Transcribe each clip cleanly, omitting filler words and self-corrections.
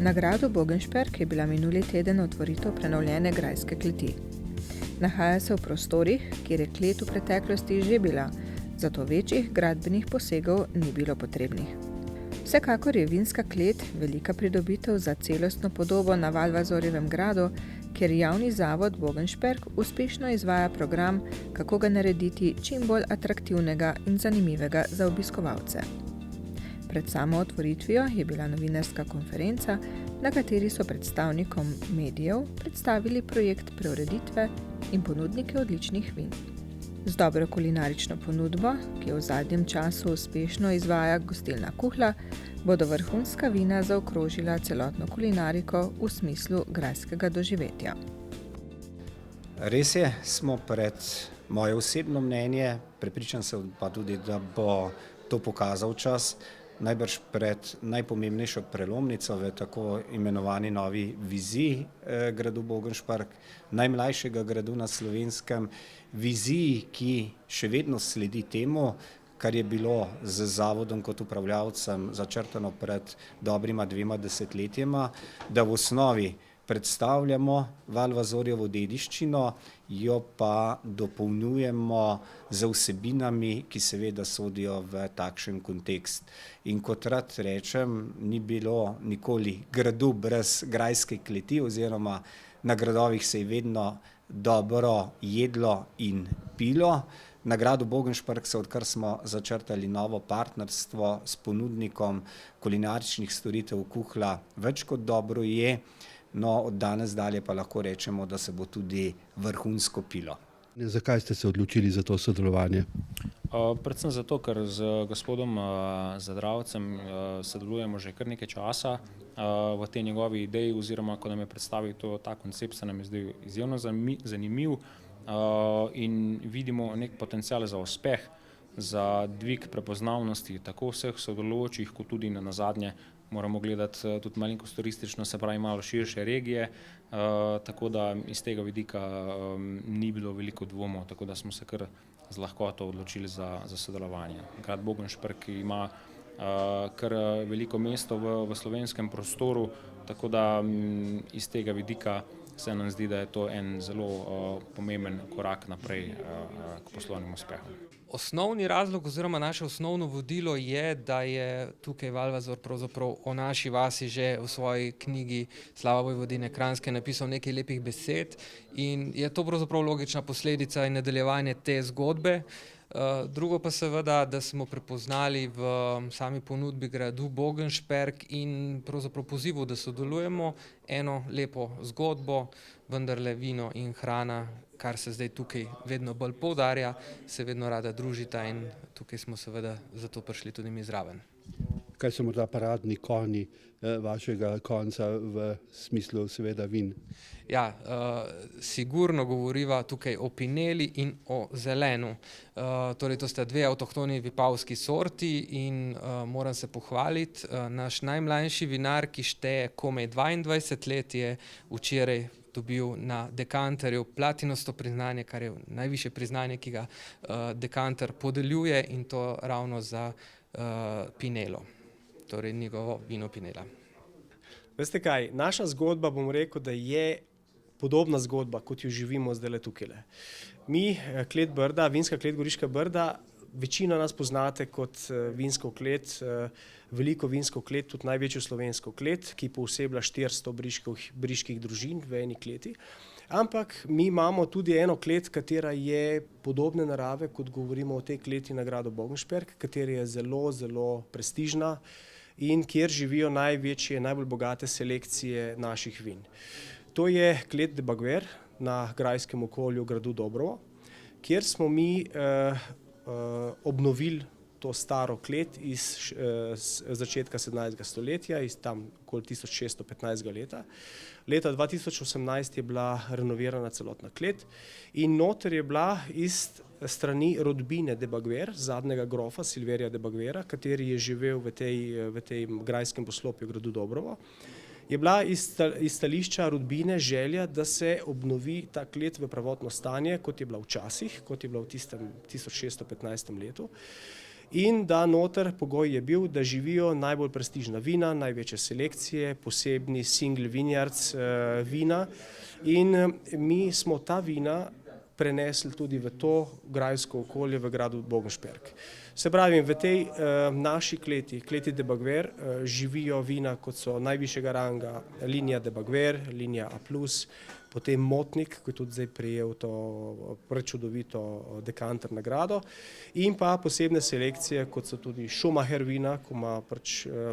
Na gradu Bogenšperk je bila minuli teden otvoritev prenovljene grajske kleti. Nahaja se v prostorih, kjer je klet v preteklosti že bila, zato večjih gradbenih posegov ni bilo potrebnih. Vsekakor je vinska klet velika pridobitev za celostno podobo na Valvazorjevem gradu, kjer javni zavod Bogenšperk uspešno izvaja program, kako ga narediti čim bolj atraktivnega in zanimivega za obiskovalce. Pred samo otvoritvijo je bila novinarska konferenca, na kateri so predstavnikom medijev predstavili projekt preureditve in ponudnike odličnih vin. Z dobro kulinarično ponudbo, ki jo v zadnjem času uspešno izvaja gostilna Kuhla, bodo vrhunska vina zaokrožila celotno kulinariko v smislu grajskega doživetja. Res je, smo pred moje osebno mnenje, prepričan sem pa tudi, da bo to pokazal čas, najbrž pred najpomembnejšo prelomnico v tako imenovani novi viziji gradu Bogenšperk, najmlajšega gradu na Slovenskem, viziji, ki še vedno sledi temu, kar je bilo z zavodom kot upravljavcem začrtano pred dobrima 2 desetletjema, da v osnovi predstavljamo Valvazorjevo dediščino, jo pa dopolnjujemo z vsebinami, ki seveda sodijo v takšen kontekst. In kot rad rečem, ni bilo nikoli gradu brez grajske kleti, oziroma na gradovih se je vedno dobro jedlo in pilo. Na gradu Bogenšperk se, odkar smo začrtali novo partnerstvo s ponudnikom kulinaričnih storitev Kuhla, več kot dobro je. No, od danes dalje pa lahko rečemo, da se bo tudi vrhunsko pilo. Zakaj ste se odločili za to sodelovanje? Predvsem zato, ker z gospodom Zadravcem sodelujemo že kar nekaj časa v tej njegovi ideji, oziroma ko nam je predstavil ta koncept, se nam je zdaj izjemno zanimiv in vidimo nek potencial za uspeh, za dvig prepoznavnosti tako vseh sodelujočih, kot tudi nazadnje moramo gledati tudi malenkost turistično, se pravi malo širše regije, tako da iz tega vidika ni bilo veliko dvomov, tako da smo se kar z lahkoto odločili za sodelovanje. Grad Bogenšperk ima kar veliko mesto v slovenskem prostoru, tako da iz tega vidika se nam zdi, da je to en zelo pomemben korak naprej k poslovnim uspehom. Osnovni razlog oziroma naše osnovno vodilo je, da je tukaj Valvazor pravzaprav o naši vasi že v svoji knjigi Slava Vojvodine Kranjske napisal nekaj lepih besed in je to pravzaprav logična posledica in nadaljevanje te zgodbe. Drugo pa seveda, da smo prepoznali v sami ponudbi gradu Bogenšperk in pravzaprav pozivu, da sodelujemo, eno lepo zgodbo, vendarle vino in hrana, kar se zdaj tukaj vedno bolj poudarja, se vedno rada družita in tukaj smo seveda zato prišli tudi mi zraven. Kaj so morda paradni konji vašega konca v smislu seveda vin? Ja, sigurno govoriva tukaj o pineli in o zelenu. Torej to sta 2 avtohtoni vipavski sorti in moram se pohvaliti, naš najmlajši vinar, ki šteje komaj 22 let, je včeraj dobil na dekanterju platinasto priznanje, kar je najvišje priznanje, ki ga dekanter podeljuje, in to ravno za pinelo, torej njegovo vino pinela. Veste kaj, naša zgodba, bom rekel, da je podobna zgodba, kot jo živimo zdajle tukajle. Mi, klet Brda, vinska klet Goriška Brda, večina nas poznate kot vinsko klet, veliko vinsko klet, tudi največjo slovensko klet, ki pooseblja 400 briških družin v eni kleti. Ampak mi imamo tudi eno klet, katera je podobne narave, kot govorimo o tej kleti na gradu Bogenšperk, katera je zelo, zelo prestižna in kjer živijo največje, najbolj bogate selekcije naših vin. To je klet de Baguer na grajskem okolju gradu Dobrovo, kjer smo mi obnovili to staro klet iz začetka 17. stoletja, iz tam okoli 1615. leta. Leta 2018 je bila renovirana celotna klet in noter je bila iz strani rodbine de Baguer, zadnjega grofa Silverija de Baguera, kateri je živel v tej grajskem poslopju gradu Dobrovo. Je bila iz stališča rodbine želja, da se obnovi ta klet v prvotno stanje, kot je bila včasih, kot je bila v tistem 1615. letu. In da noter pogoj je bil, da živijo najbolj prestižna vina, največje selekcije, posebni single vineyards vina. In mi smo ta vina prenesli tudi v to grajsko okolje v gradu Bogenšperk. Se pravi, v tej naši kleti de Bagver, živijo vina, kot so najvišjega ranga linija de Bagver, linija A+, potem Motnik, ki je tudi zdaj prejel to prečudovito dekanter nagrado, in pa posebne selekcije, kot so tudi Schumacher vina, ko ima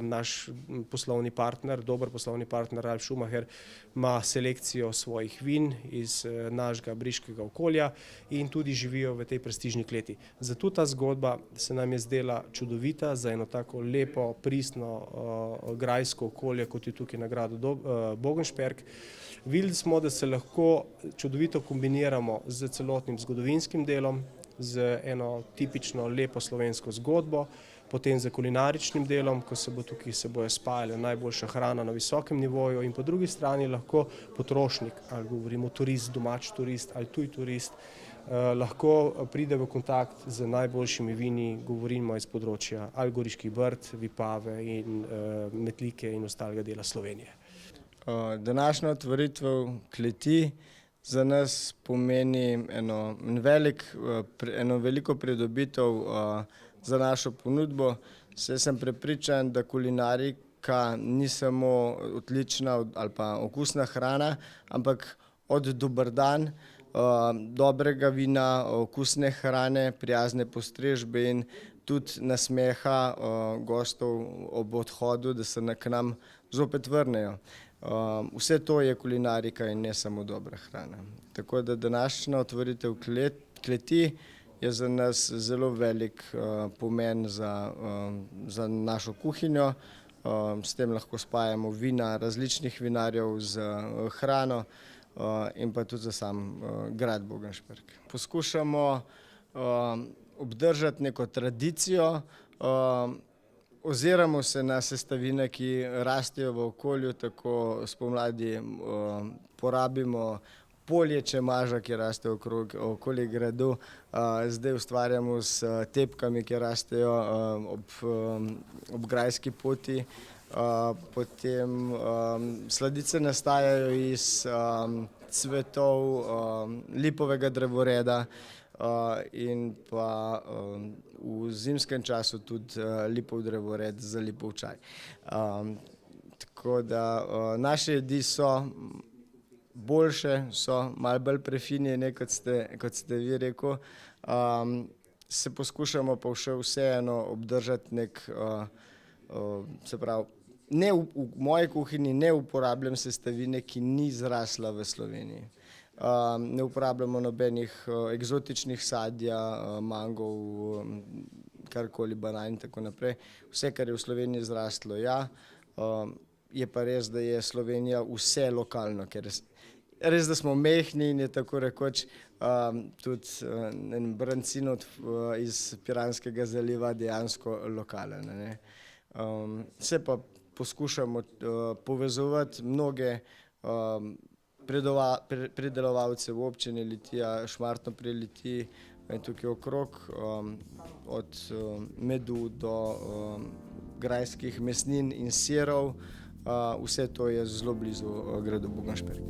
naš poslovni partner, dober poslovni partner Ralf Schumacher, ima selekcijo svojih vin iz našega briškega okolja in tudi živijo v tej prestižni kleti. Zato ta zgodba se nam je zdela čudovita za eno tako lepo, pristno grajsko okolje, kot je tukaj na gradu Bogenšperk. Videli smo, da se lahko čudovito kombiniramo z celotnim zgodovinskim delom, z eno tipično lepo slovensko zgodbo, potem z kulinaričnim delom, ko se bo tukaj seboj spajala najboljša hrana na visokem nivoju, in po drugi strani lahko potrošnik, ali govorimo turist, domač turist ali tuj turist, lahko pride v kontakt z najboljšimi vini, govorimo iz področja ali Goriških Brd, Vipave in Metlike in ostalega dela Slovenije. Današnja otvoritev kleti za nas pomeni eno veliko pridobitev za našo ponudbo. Saj sem prepričan, da kulinarika ni samo odlična ali pa okusna hrana, ampak od dober dan, dobrega vina, okusne hrane, prijazne postrežbe in tudi nasmeha gostov ob odhodu, da se k nam zopet vrnejo. Vse to je kulinarika in ne samo dobra hrana. Tako da današnja otvoritev kleti je za nas zelo velik pomen za našo kuhinjo. S tem lahko spajamo vina različnih vinarjev z hrano in pa tudi za sam grad Bogenšperk. Poskušamo obdržati neko tradicijo, oziramo se na sestavine, ki rastejo v okolju, tako spomladi porabimo polje čemaža, ki raste okoli gradu, zdaj ustvarjamo s tepkami, ki rastejo ob grajski poti, potem sladice nastajajo iz cvetov lipovega drevoreda in pa v zimskem času tudi lipov drevored za lipov čaj. Tako da naše jedi so boljše, so malo bolj prefinjene, kot ste vi rekel. Se poskušamo pa še vseeno obdržati se pravi, v moji kuhinji ne uporabljam sestavine, ki ni zrasla v Sloveniji. Ne uporabljamo nobenih eksotičnih sadja, mangov, karkoli, banan in tako naprej. Vse, kar je v Sloveniji zraslo, ja. Je pa res, da je Slovenija vse lokalno, ker res, da smo mehni in je tako rekoč tudi en brancin iz Piranskega zaliva dejansko lokalen. Se pa poskušamo povezovati mnoge pridelovalce v občini Litija, Šmartno pri Litiji in tukaj okrog, od medu do grajskih mesnin in sirov, vse to je zelo blizu gradu Bogenšperk.